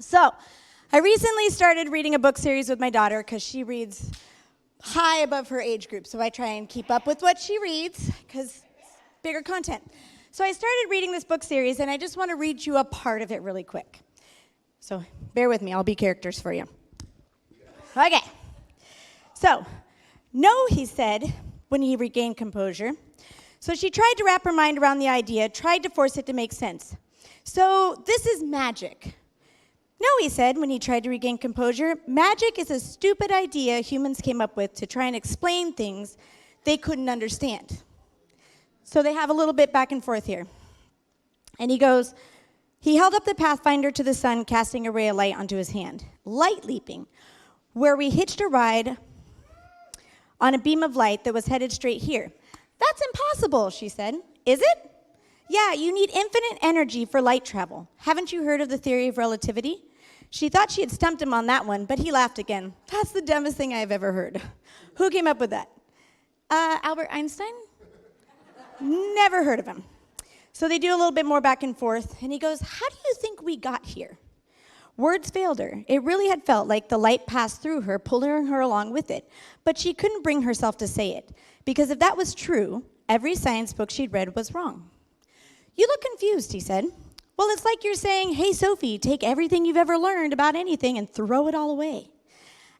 So, I recently started reading a book series with my daughter because she reads high above her age group. So I try and keep up with what she reads because bigger content. So I started reading this book series, and I just want to read you a part of it really quick. So bear with me. I'll be characters for you. Okay. So, no, he said when he regained composure. So she tried to wrap her mind around the idea, tried to force it to make sense. So this is magic. No, he said when he tried to regain composure, magic is a stupid idea humans came up with to try and explain things they couldn't understand. So they have a little bit back and forth here. And he goes, he held up the Pathfinder to the sun, casting a ray of light onto his hand. Light leaping, where we hitched a ride on a beam of light that was headed straight here. That's impossible, she said. Is it? Yeah, you need infinite energy for light travel. Haven't you heard of the theory of relativity? She thought she had stumped him on that one, but he laughed again. That's the dumbest thing I've ever heard. Who came up with that? Albert Einstein? Never heard of him. So they do a little bit more back and forth, and he goes, how do you think we got here? Words failed her. It really had felt like the light passed through her, pulling her along with it. But she couldn't bring herself to say it, because if that was true, every science book she'd read was wrong. You look confused, he said. Well, it's like you're saying, hey, Sophie, take everything you've ever learned about anything and throw it all away.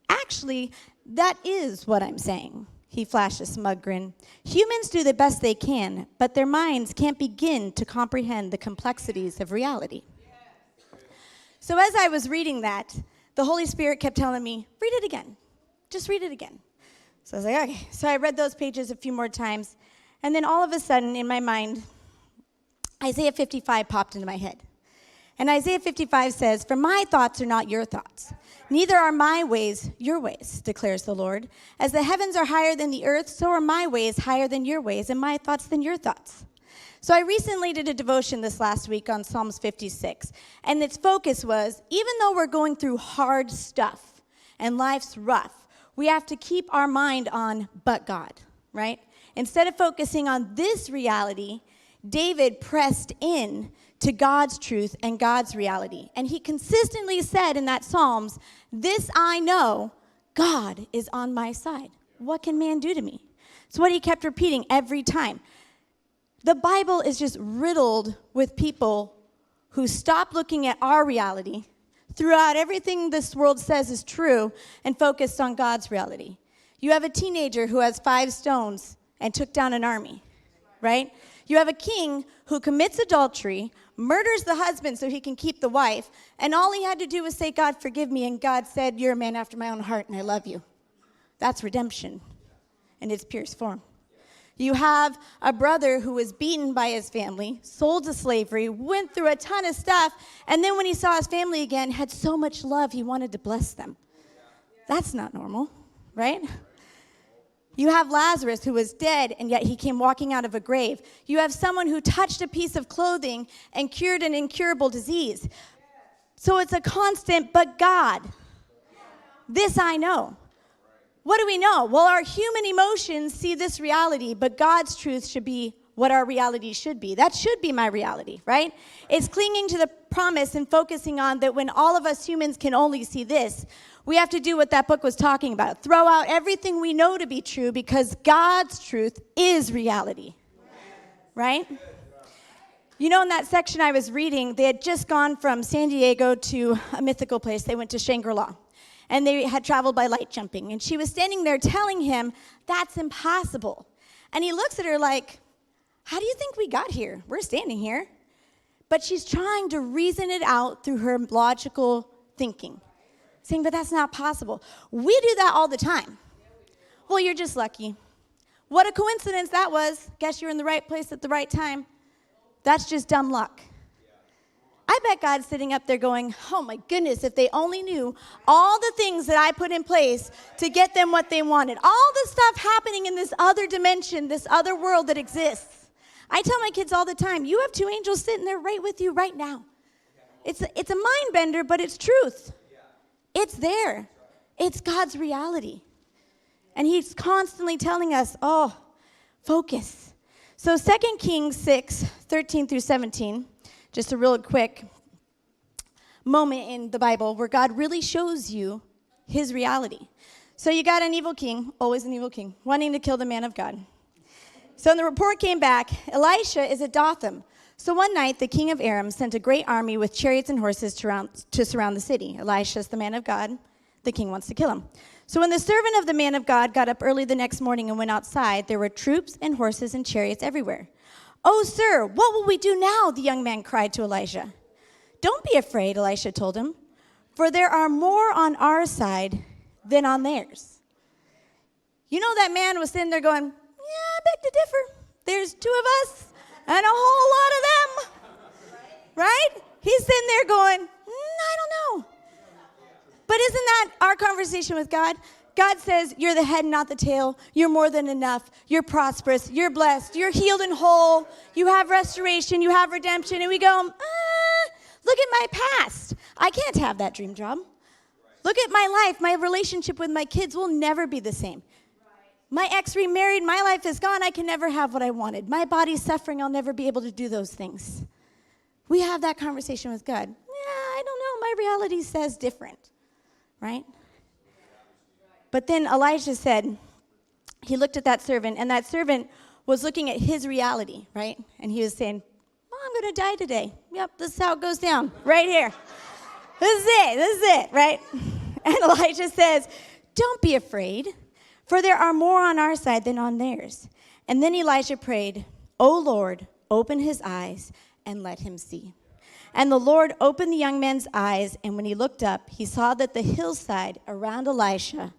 Actually, that is what I'm saying. He flashed a smug grin. Humans do the best they can, but their minds can't begin to comprehend the complexities of reality. So as I was reading that, the Holy Spirit kept telling me, read it again. Just read it again. So I was like, okay. So I read those pages a few more times, and then all of a sudden, in my mind, Isaiah 55 popped into my head. And Isaiah 55 says, for my thoughts are not your thoughts. Neither are my ways your ways, declares the Lord. As the heavens are higher than the earth, so are my ways higher than your ways, and my thoughts than your thoughts. So I recently did a devotion this last week on Psalms 56. And its focus was, even though we're going through hard stuff and life's rough, we have to keep our mind on but God, right? Instead of focusing on this reality, David pressed in to God's truth and God's reality. And he consistently said in that Psalms, this I know, God is on my side. What can man do to me? It's what he kept repeating every time. The Bible is just riddled with people who stop looking at our reality, threw out everything this world says is true, and focused on God's reality. You have a teenager who has 5 stones and took down an army, right? You have a king who commits adultery, murders the husband so he can keep the wife, and all he had to do was say, God, forgive me, and God said, you're a man after my own heart, and I love you. That's redemption in its purest form. You have a brother who was beaten by his family, sold to slavery, went through a ton of stuff, and then when he saw his family again, had so much love, he wanted to bless them. That's not normal, right? You have Lazarus who was dead, and yet he came walking out of a grave. You have someone who touched a piece of clothing and cured an incurable disease. So it's a constant, but God. This I know. What do we know? Well, our human emotions see this reality, but God's truth should be what our reality should be. That should be my reality, right? It's clinging to the promise and focusing on that when all of us humans can only see this, we have to do what that book was talking about. Throw out everything we know to be true because God's truth is reality, right? You know, in that section I was reading, they had just gone from San Diego to a mythical place. They went to Shangri-La. And they had traveled by light jumping. And she was standing there telling him, that's impossible. And he looks at her like, how do you think we got here? We're standing here. But she's trying to reason it out through her logical thinking. Saying, but that's not possible. We do that all the time. Well, you're just lucky. What a coincidence that was. Guess you're in the right place at the right time. That's just dumb luck. I bet God's sitting up there going, oh my goodness, if they only knew all the things that I put in place to get them what they wanted. All the stuff happening in this other dimension, this other world that exists. I tell my kids all the time, you have 2 angels sitting there right with you right now. It's a mind bender, but it's truth. It's there. It's God's reality. And he's constantly telling us, oh, focus. So 2 Kings 6, 13 through 17. Just a real quick. moment in the Bible where God really shows you his reality. So you got an evil king, always an evil king, wanting to kill the man of God. So when the report came back, Elisha is at Dothan. So one night, the king of Aram sent a great army with chariots and horses to surround the city. Elisha is the man of God. The king wants to kill him. So when the servant of the man of God got up early the next morning and went outside, there were troops and horses and chariots everywhere. "Oh, sir, what will we do now?" the young man cried to Elisha. "Don't be afraid," Elisha told him, "for there are more on our side than on theirs." You know, that man was sitting there going, "Yeah, I beg to differ. There's two of us and a whole lot of them." Right? He's sitting there going, I don't know. But isn't that our conversation with God? God says, you're the head, not the tail. You're more than enough. You're prosperous. You're blessed. You're healed and whole. You have restoration. You have redemption. And we go, look at my past. I can't have that dream job. Look at my life. My relationship with my kids will never be the same. My ex remarried. My life is gone. I can never have what I wanted. My body's suffering. I'll never be able to do those things. We have that conversation with God. I don't know. My reality says different. Right? But then Elijah said, he looked at that servant, and that servant was looking at his reality, right? And he was saying, I'm going to die today. Yep, this is how it goes down, right here. This is it, right? And Elijah says, don't be afraid, for there are more on our side than on theirs. And then Elijah prayed, O Lord, open his eyes and let him see. And the Lord opened the young man's eyes, and when he looked up, he saw that the hillside around Elisha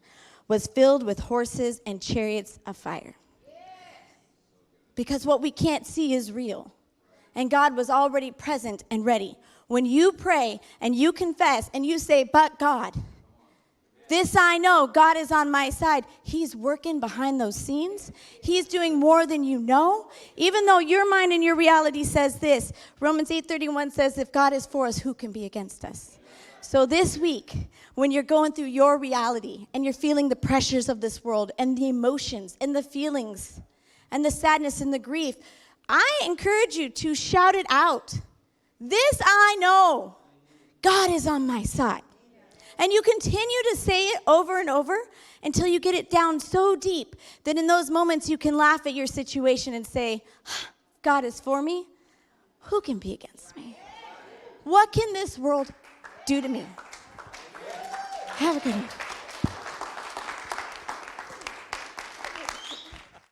was filled with horses and chariots of fire. Because what we can't see is real. And God was already present and ready. When you pray and you confess and you say, but God, this I know, God is on my side. He's working behind those scenes. He's doing more than you know. Even though your mind and your reality says this, Romans 8:31 says, if God is for us, who can be against us? So this week, when you're going through your reality and you're feeling the pressures of this world and the emotions and the feelings and the sadness and the grief, I encourage you to shout it out. This I know, God is on my side. And you continue to say it over and over until you get it down so deep that in those moments you can laugh at your situation and say, God is for me. Who can be against me? What can this world do to me? Have a good one.